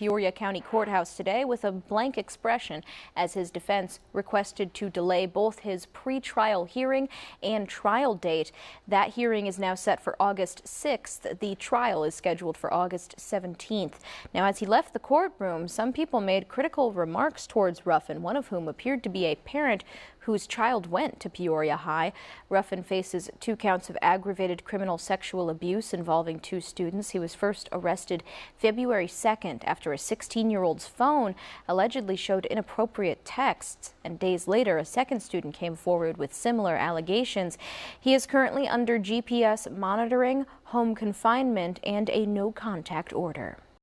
Peoria County Courthouse today with a blank expression as his defense requested to delay both his pretrial hearing and trial date. That hearing is now set for August 6th. The trial is scheduled for August 17th. Now, as he left the courtroom, some people made critical remarks towards Ruffin, one of whom appeared to be a parent whose child went to Peoria High. Ruffin faces 2 counts of aggravated criminal sexual abuse involving 2 students. He was first arrested February 2nd after a 16-year-old's phone allegedly showed inappropriate texts, and days later a second student came forward with similar allegations. He is currently under GPS monitoring, home confinement, and a no-contact order.